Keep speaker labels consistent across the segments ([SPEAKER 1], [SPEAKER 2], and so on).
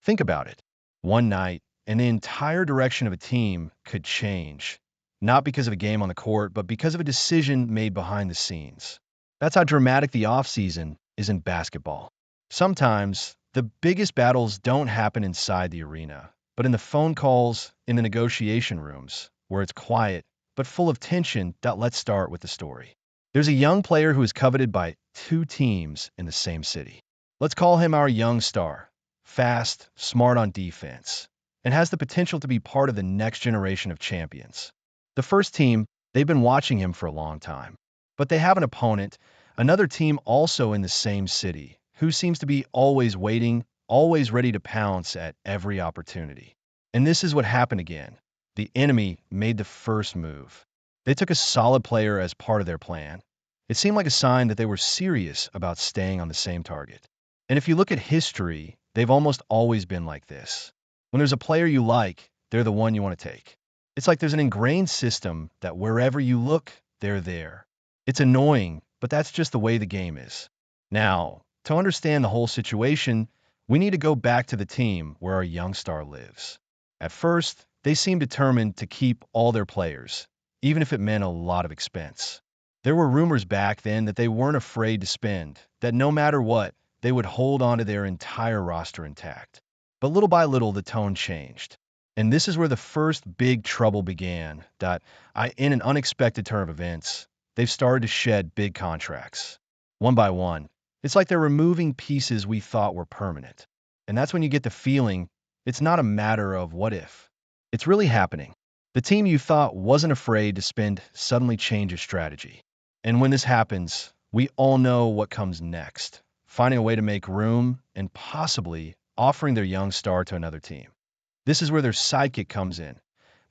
[SPEAKER 1] Think about it. One night, and the entire direction of a team could change, not because of a game on the court, but because of a decision made behind the scenes. That's how dramatic the offseason is in basketball. Sometimes, the biggest battles don't happen inside the arena, but in the phone calls, in the negotiation rooms, where it's quiet, but full of tension. Let's start with the story. There's a young player who is coveted by two teams in the same city. Let's call him our young star. Fast, smart on defense, and has the potential to be part of the next generation of champions. The first team, they've been watching him for a long time. But they have an opponent, another team also in the same city, who seems to be always waiting, always ready to pounce at every opportunity. And this is what happened again. The enemy made the first move. They took a solid player as part of their plan. It seemed like a sign that they were serious about staying on the same target. And if you look at history, they've almost always been like this. When there's a player you like, they're the one you want to take. It's like there's an ingrained system that wherever you look, they're there. It's annoying, but that's just the way the game is. Now, to understand the whole situation, we need to go back to the team where our young star lives. At first, they seemed determined to keep all their players, even if it meant a lot of expense. There were rumors back then that they weren't afraid to spend, that no matter what, they would hold on to their entire roster intact. But little by little, the tone changed. And this is where the first big trouble began. In an unexpected turn of events, they've started to shed big contracts. One by one, it's like they're removing pieces we thought were permanent. And that's when you get the feeling it's not a matter of what if. It's really happening. The team you thought wasn't afraid to spend suddenly changes strategy. And when this happens, we all know what comes next. Finding a way to make room and possibly offering their young star to another team. This is where their sidekick comes in,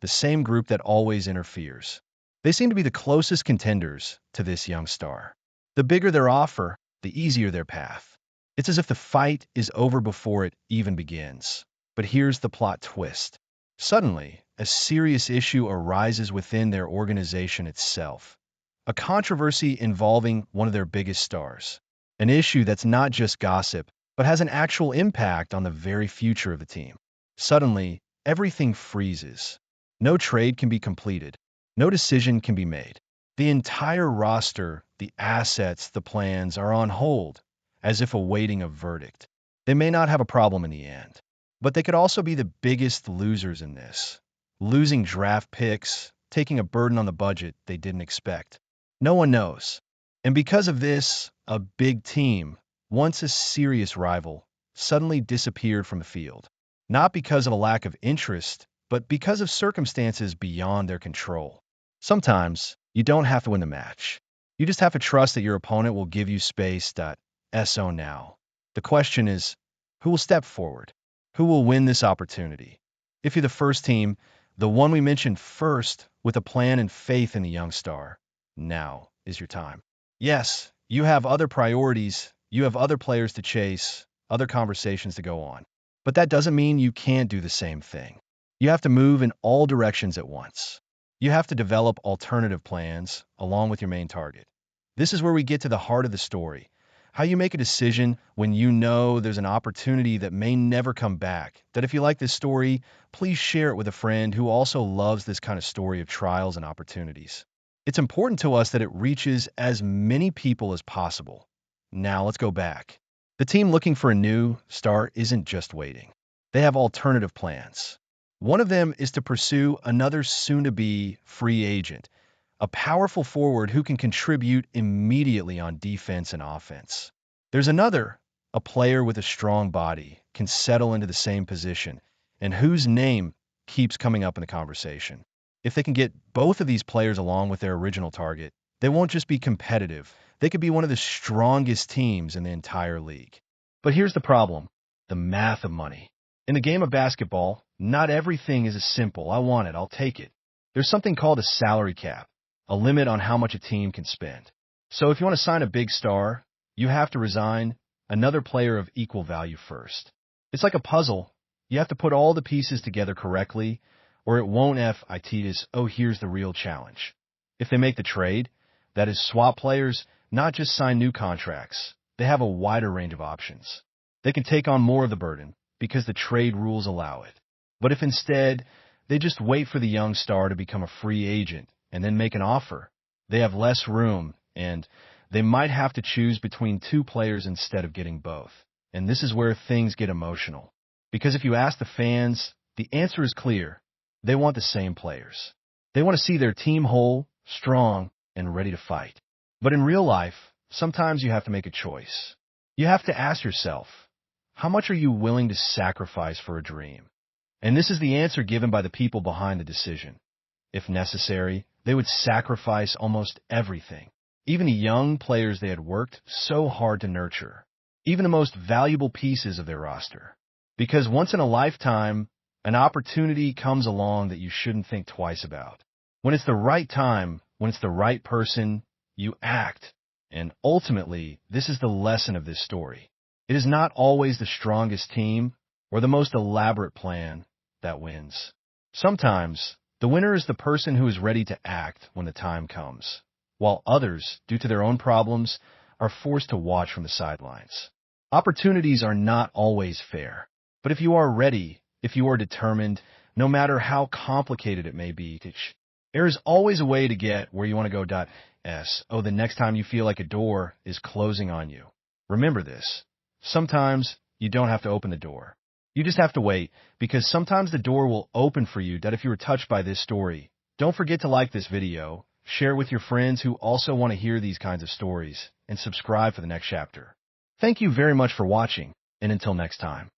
[SPEAKER 1] the same group that always interferes. They seem to be the closest contenders to this young star. The bigger their offer, the easier their path. It's as if the fight is over before it even begins. But here's the plot twist. Suddenly, a serious issue arises within their organization itself. A controversy involving one of their biggest stars. An issue that's not just gossip, but has an actual impact on the very future of the team. Suddenly, everything freezes. No trade can be completed. No decision can be made. The entire roster, the assets, the plans are on hold, as if awaiting a verdict. They may not have a problem in the end, but they could also be the biggest losers in this. Losing draft picks, taking a burden on the budget they didn't expect. No one knows. And because of this, a big team, once a serious rival, suddenly disappeared from the field. Not because of a lack of interest, but because of circumstances beyond their control. Sometimes, you don't have to win the match. You just have to trust that your opponent will give you space. So now, the question is, who will step forward? Who will win this opportunity? If you're the first team, the one we mentioned first, with a plan and faith in the young star, now is your time. Yes, you have other priorities, you have other players to chase, other conversations to go on. But that doesn't mean you can't do the same thing. You have to move in all directions at once. You have to develop alternative plans along with your main target. This is where we get to the heart of the story. How you make a decision when you know there's an opportunity that may never come back. That if you like this story, please share it with a friend who also loves this kind of story of trials and opportunities. It's important to us that it reaches as many people as possible. Now let's go back. The team looking for a new star isn't just waiting. They have alternative plans. One of them is to pursue another soon-to-be free agent, a powerful forward who can contribute immediately on defense and offense. There's another, a player with a strong body, can settle into the same position, and whose name keeps coming up in the conversation. If they can get both of these players along with their original target, they won't just be competitive, they could be one of the strongest teams in the entire league. But here's the problem, the math of money. In the game of basketball, not everything is as simple. I want it, I'll take it. There's something called a salary cap, a limit on how much a team can spend. So if you want to sign a big star, you have to resign another player of equal value first. It's like a puzzle. You have to put all the pieces together correctly, or it won't fit. Oh, here's the real challenge. If they make the trade, that is swap players, not just sign new contracts. They have a wider range of options. They can take on more of the burden. because the trade rules allow it. But if instead they just wait for the young star to become a free agent and then make an offer, they have less room and they might have to choose between two players instead of getting both. And this is where things get emotional. Because if you ask the fans, the answer is clear. They want the same players. They want to see their team whole, strong, and ready to fight. But in real life, sometimes you have to make a choice. You have to ask yourself, how much are you willing to sacrifice for a dream? And this is the answer given by the people behind the decision. If necessary, they would sacrifice almost everything, even the young players they had worked so hard to nurture, even the most valuable pieces of their roster. Because once in a lifetime, an opportunity comes along that you shouldn't think twice about. When it's the right time, when it's the right person, you act. And ultimately, this is the lesson of this story. It is not always the strongest team or the most elaborate plan that wins. Sometimes, the winner is the person who is ready to act when the time comes, while others, due to their own problems, are forced to watch from the sidelines. Opportunities are not always fair, but if you are ready, if you are determined, no matter how complicated it may be, there is always a way to get where you want to go. The next time you feel like a door is closing on you. Remember this. Sometimes you don't have to open the door. You just have to wait, because sometimes the door will open for you. If you were touched by this story, don't forget to like this video, share it with your friends who also want to hear these kinds of stories, and subscribe for the next chapter. Thank you very much for watching, and until next time.